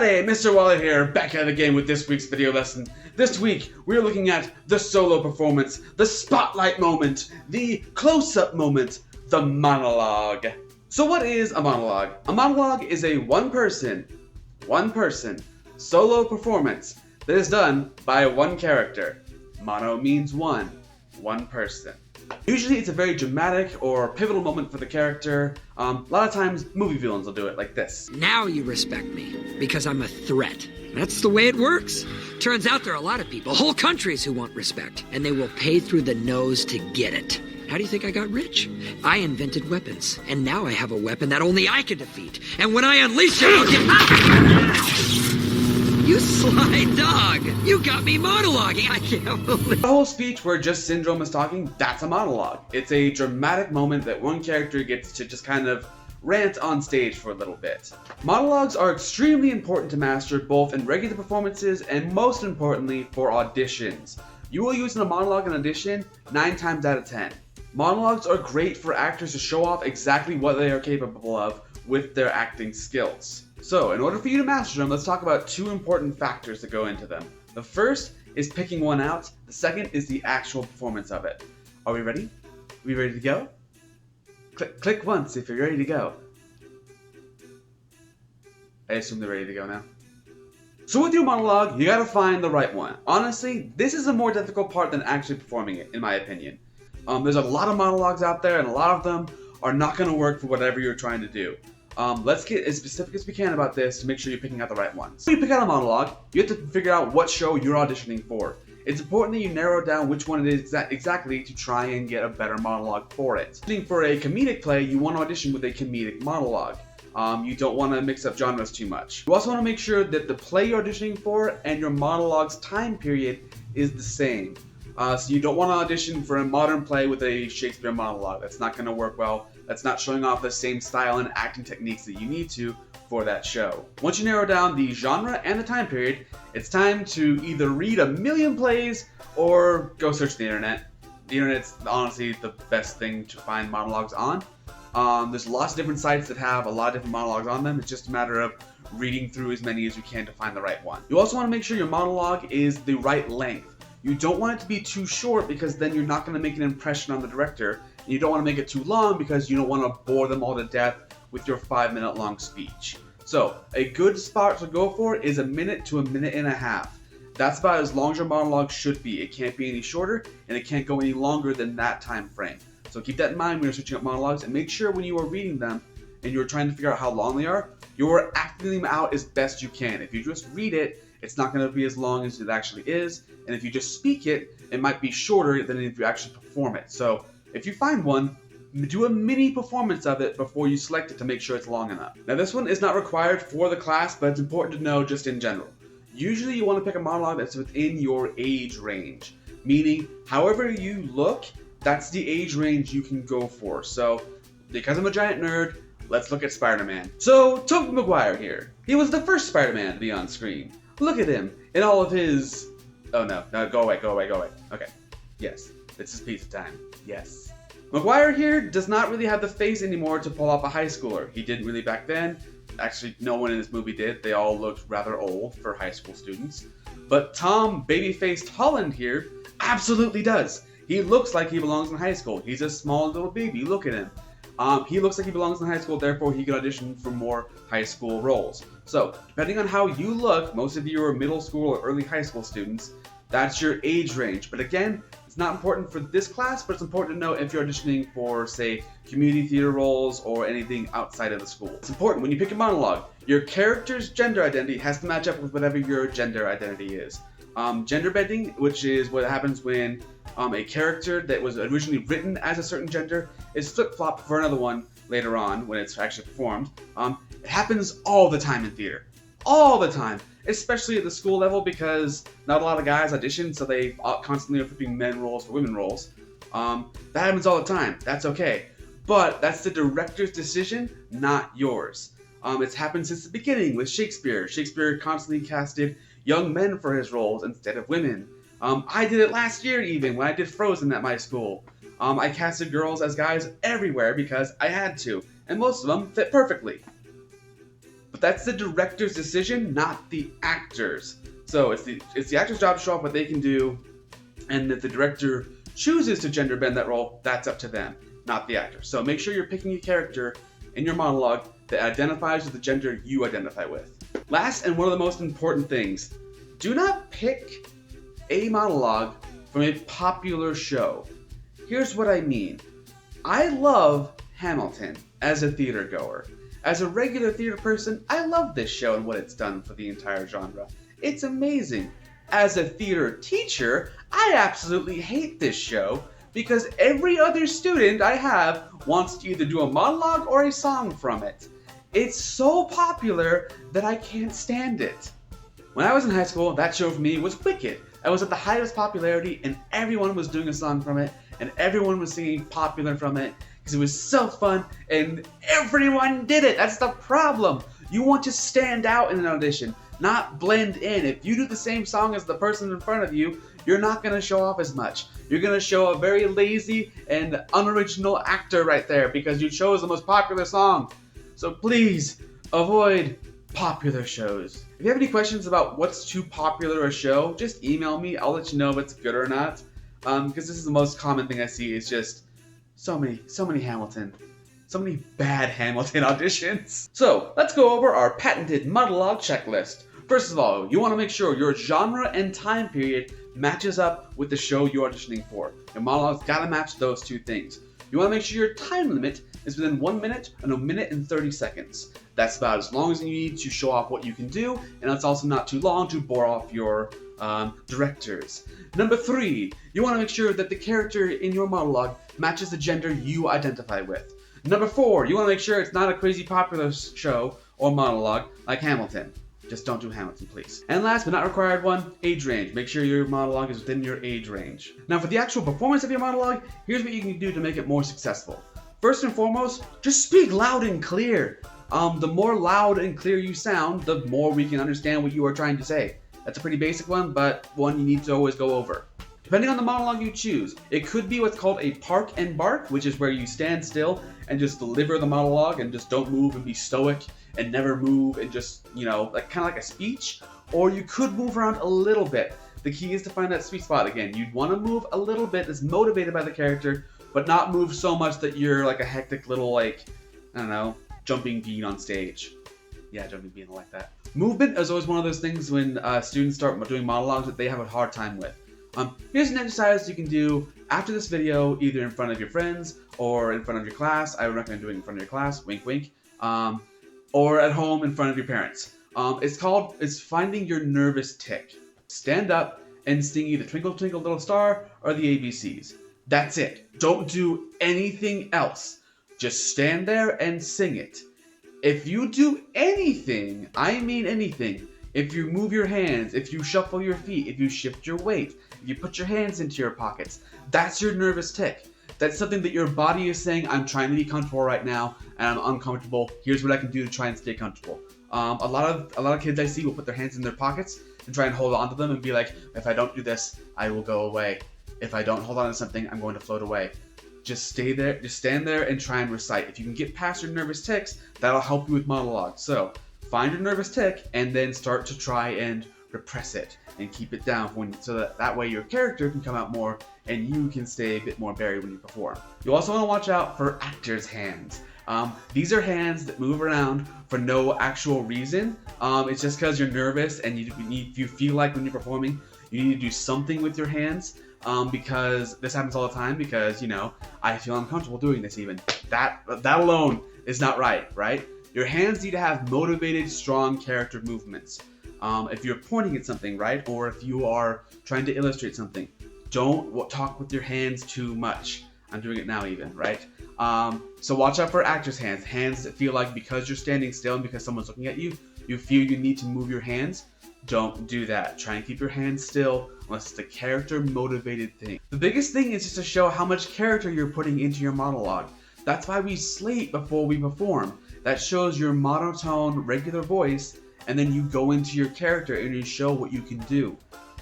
everybody, Mr. Waller here, back at it again with this week's video lesson. This week, we're looking at the solo performance, the spotlight moment, the close-up moment, the monologue. So what is a monologue? A monologue is a one-person, solo performance that is done by one character. Mono means one person. Usually it's a very dramatic or pivotal moment for the character. A lot of times movie villains will do it like this. Now you respect me, because I'm a threat. That's the way it works. Turns out there are a lot of people, whole countries, who want respect, and they will pay through the nose to get it. How do you think I got rich? I invented weapons, and now I have a weapon that only I can defeat. And when I unleash it, I'll get... You sly dog! You got me monologuing! I can't believe... The whole speech where just Syndrome is talking, that's a monologue. It's a dramatic moment that one character gets to just kind of rant on stage for a little bit. Monologues are extremely important to master both in regular performances and most importantly for auditions. You will use a monologue in audition 9 times out of 10. Monologues are great for actors to show off exactly what they are capable of with their acting skills. So, in order for you to master them, let's talk about 2 important factors that go into them. The first is picking one out. The second is the actual performance of it. Are we ready? Are we ready to go? Click once if you're ready to go. I assume they're ready to go now. So with your monologue, you gotta find the right one. Honestly, this is a more difficult part than actually performing it, in my opinion. There's a lot of monologues out there, and a lot of them are not gonna work for whatever you're trying to do. Let's get as specific as we can about this to make sure you're picking out the right ones. When you pick out a monologue, you have to figure out what show you're auditioning for. It's important that you narrow down which one it is exactly to try and get a better monologue for it. For a comedic play, you want to audition with a comedic monologue. You don't want to mix up genres too much. You also want to make sure that the play you're auditioning for and your monologue's time period is the same. So you don't want to audition for a modern play with a Shakespeare monologue. That's not going to work well. That's not showing off the same style and acting techniques that you need to for that show. Once you narrow down the genre and the time period, it's time to either read a million plays or go search the internet. The internet's honestly the best thing to find monologues on. There's lots of different sites that have a lot of different monologues on them. It's just a matter of reading through as many as you can to find the right one. You also want to make sure your monologue is the right length. You don't want it to be too short because then you're not going to make an impression on the director. And you don't want to make it too long because you don't want to bore them all to death with your 5-minute long speech. So, a good spot to go for is 1 minute to 1.5 minutes. That's about as long as your monologue should be. It can't be any shorter, and it can't go any longer than that time frame. So keep that in mind when you're searching up monologues, and make sure when you are reading them and you're trying to figure out how long they are, you're acting them out as best you can. If you just read it, it's not going to be as long as it actually is, and if you just speak it, it might be shorter than if you actually perform it. So if you find one, do a mini performance of it before you select it to make sure it's long enough. Now this one is not required for the class, but it's important to know just in general. Usually you want to pick a monologue that's within your age range, meaning however you look, that's the age range you can go for. So because I'm a giant nerd, let's look at Spider-Man. So Tobey Maguire here. He was the first Spider-Man to be on screen. Look at him in all of his... Oh no, go away. Okay, yes, this is pizza time, yes. Maguire here does not really have the face anymore to pull off a high schooler. He didn't really back then. Actually, no one in this movie did. They all looked rather old for high school students. But Tom Baby-Faced Holland here absolutely does. He looks like he belongs in high school. He's a small little baby. Look at him. He looks like he belongs in high school, therefore he can audition for more high school roles. So, depending on how you look, most of you are middle school or early high school students, that's your age range. But again, it's not important for this class, but it's important to know if you're auditioning for, say, community theater roles or anything outside of the school. It's important when you pick a monologue, your character's gender identity has to match up with whatever your gender identity is. Gender bending, which is what happens when a character that was originally written as a certain gender is flip-flopped for another one later on when it's actually performed. It happens all the time in theater. All the time. Especially at the school level because not a lot of guys audition, so they constantly are flipping men roles for women roles. That happens all the time. That's okay. But that's the director's decision, not yours. It's happened since the beginning with Shakespeare. Shakespeare constantly casted young men for his roles instead of women. I did it last year even when I did Frozen at my school. I casted girls as guys everywhere because I had to, and most of them fit perfectly. But that's the director's decision, not the actor's. So it's the actor's job to show off what they can do, and if the director chooses to gender bend that role, that's up to them, not the actor. So make sure you're picking a character in your monologue that identifies with the gender you identify with. Last, and one of the most important things, do not pick a monologue from a popular show. Here's what I mean. I love Hamilton as a theater goer. As a regular theater person, I love this show and what it's done for the entire genre. It's amazing. As a theater teacher, I absolutely hate this show because every other student I have wants to either do a monologue or a song from it. It's so popular that I can't stand it. When I was in high school, that show for me was Wicked. I was at the height of its popularity and everyone was doing a song from it and everyone was singing popular from it because it was so fun and everyone did it. That's the problem. You want to stand out in an audition, not blend in. If you do the same song as the person in front of you, you're not going to show off as much. You're going to show a very lazy and unoriginal actor right there because you chose the most popular song. So please avoid popular shows. If you have any questions about what's too popular a show, just email me. I'll let you know if it's good or not. Because this is the most common thing I see is just so many Hamilton. So many bad Hamilton auditions. So let's go over our patented monologue checklist. First of all, you want to make sure your genre and time period matches up with the show you're auditioning for. Your monologue's got to match those two things. You want to make sure your time limit is within 1 minute and 1 minute and 30 seconds. That's about as long as you need to show off what you can do, and it's also not too long to bore off your directors. Number 3, you want to make sure that the character in your monologue matches the gender you identify with. Number 4, you want to make sure it's not a crazy popular show or monologue like Hamilton. Just don't do Hamilton, please. And last but not required one, age range. Make sure your monologue is within your age range. Now for the actual performance of your monologue, here's what you can do to make it more successful. First and foremost, just speak loud and clear. The more loud and clear you sound, the more we can understand what you are trying to say. That's a pretty basic one, but one you need to always go over. Depending on the monologue you choose, it could be what's called a park and bark, which is where you stand still and just deliver the monologue and just don't move and be stoic and never move and just, like kind of like a speech. Or you could move around a little bit. The key is to find that sweet spot again. You'd want to move a little bit that's motivated by the character, but not move so much that you're like a hectic little, jumping bean on stage. Yeah, jumping bean, I like that. Movement is always one of those things when students start doing monologues that they have a hard time with. Here's an exercise you can do after this video, either in front of your friends or in front of your class. I would recommend doing it in front of your class, wink wink, or at home in front of your parents. It's finding your nervous tick. Stand up and sing either Twinkle Twinkle Little Star or the ABCs. That's it. Don't do anything else. Just stand there and sing it. If you do anything, I mean anything, if you move your hands, if you shuffle your feet, if you shift your weight, if you put your hands into your pockets, that's your nervous tick. That's something that your body is saying, I'm trying to be comfortable right now, and I'm uncomfortable. Here's what I can do to try and stay comfortable. A lot of kids I see will put their hands in their pockets and try and hold on to them and be like, if I don't do this, I will go away. If I don't hold on to something, I'm going to float away. Just stay there, just stand there and try and recite. If you can get past your nervous ticks, that'll help you with monologue. So find your nervous tick and then start to try and repress it and keep it down so that way your character can come out more and you can stay a bit more buried when you perform. You also want to watch out for actors' hands. These are hands that move around for no actual reason. It's just because you're nervous and you feel like when you're performing, you need to do something with your hands. Because this happens all the time because, I feel uncomfortable doing this even. That alone is not right? Your hands need to have motivated, strong character movements. If you're pointing at something, right? Or if you are trying to illustrate something, don't talk with your hands too much. I'm doing it now even, right? So watch out for actors' hands. Hands that feel like because you're standing still and because someone's looking at you, you feel you need to move your hands. Don't do that. Try and keep your hands still unless it's a character motivated thing. The biggest thing is just to show how much character you're putting into your monologue. That's why we slate before we perform. That shows your monotone, regular voice, and then you go into your character and you show what you can do.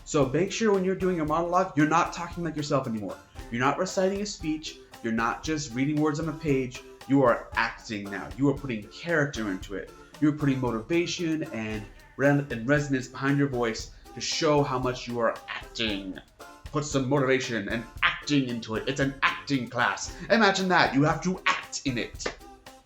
So make sure when you're doing a monologue, you're not talking like yourself anymore. You're not reciting a speech. You're not just reading words on a page. You are acting now. You are putting character into it. you're putting motivation and resonance behind your voice to show how much you are acting. Put some motivation and acting into it. It's an acting class. Imagine that. You have to act in it.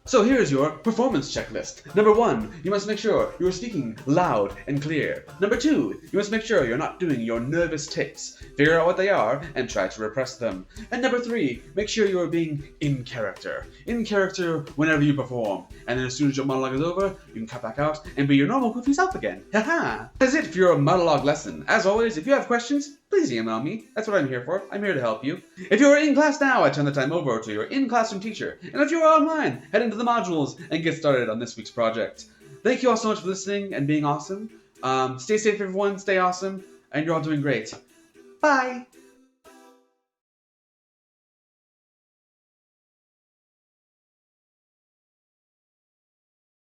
So here's your performance checklist. Number 1, you must make sure you're speaking loud and clear. Number 2, you must make sure you're not doing your nervous tics. Figure out what they are and try to repress them. And number 3, make sure you are being in character. In character whenever you perform. And then as soon as your monologue is over, you can cut back out and be your normal goofy self again. Haha! That's it for your monologue lesson. As always, if you have questions, please email me. That's what I'm here for. I'm here to help you. If you're in class now, I turn the time over to your in-classroom teacher. And if you're online, head into the modules and get started on this week's project. Thank you all so much for listening and being awesome. Stay safe, everyone. Stay awesome. And you're all doing great. Bye!